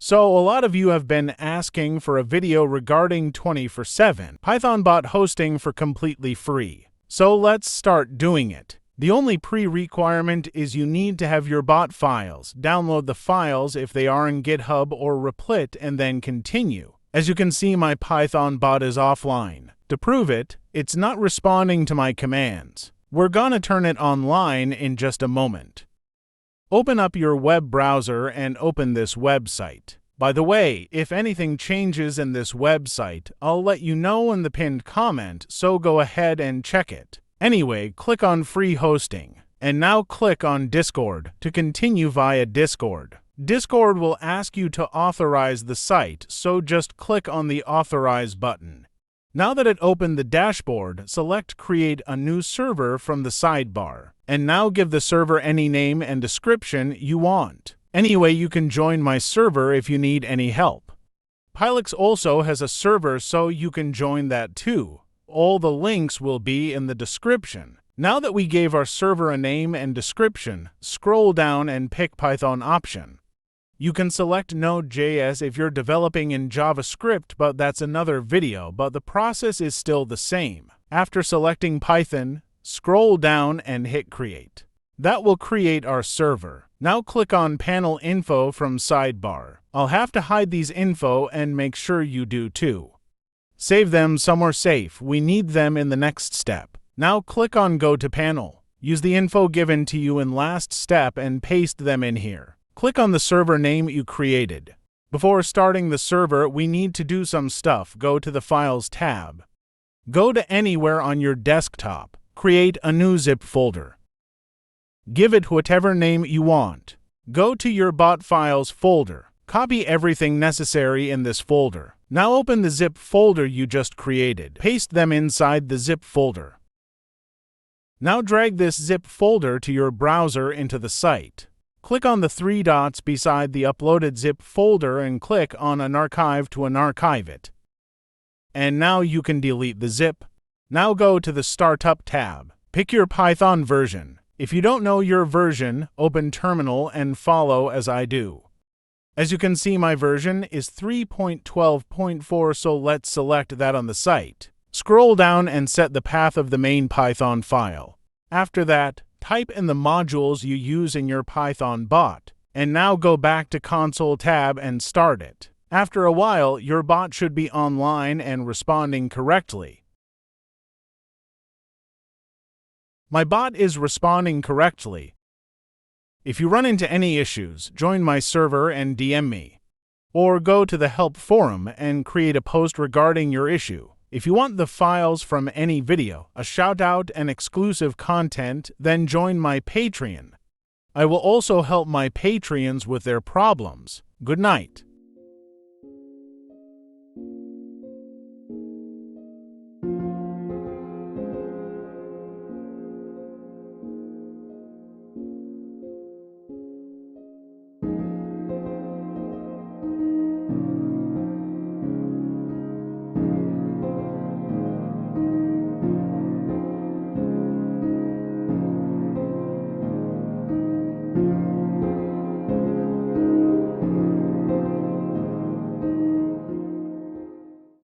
So a lot of you have been asking for a video regarding 24/7 Python bot hosting for completely free. So let's start doing it. The only pre-requirement is you need to have your bot files. Download the files if they are in GitHub or Replit and then continue. As you can see, my Python bot is offline. To prove it, it's not responding to my commands. We're gonna turn it online in just a moment. Open up your web browser and open this website. By the way, if anything changes in this website, I'll let you know in the pinned comment, so go ahead and check it. Anyway, click on Free Hosting, and now click on Discord to continue via Discord. Discord will ask you to authorize the site, so just click on the Authorize button. Now that it opened the dashboard, select Create a new server from the sidebar, and now give the server any name and description you want. Anyway, you can join my server if you need any help. Pylex also has a server, so you can join that too. All the links will be in the description. Now that we gave our server a name and description, scroll down and pick Python option. You can select Node.js if you're developing in JavaScript, but that's another video, but the process is still the same. After selecting Python, scroll down and hit Create. That will create our server. Now click on Panel Info from sidebar. I'll have to hide these info and make sure you do too. Save them somewhere safe. We need them in the next step. Now click on Go to Panel. Use the info given to you in last step and paste them in here. Click on the server name you created. Before starting the server, we need to do some stuff. Go to the Files tab. Go to anywhere on your desktop. Create a new zip folder. Give it whatever name you want. Go to your bot files folder. Copy everything necessary in this folder. Now open the zip folder you just created. Paste them inside the zip folder. Now drag this zip folder to your browser into the site. Click on the three dots beside the uploaded zip folder and click on an archive to unarchive it. And now you can delete the zip. Now go to the Startup tab. Pick your Python version. If you don't know your version, open Terminal and follow as I do. As you can see, my version is 3.12.4, so let's select that on the site. Scroll down and set the path of the main Python file. After that, type in the modules you use in your Python bot, and now go back to Console tab and start it. After a while, your bot should be online and responding correctly. My bot is responding correctly. If you run into any issues, join my server and DM me. Or go to the help forum and create a post regarding your issue. If you want the files from any video, a shout-out, and exclusive content, then join my Patreon. I will also help my Patreons with their problems. Good night.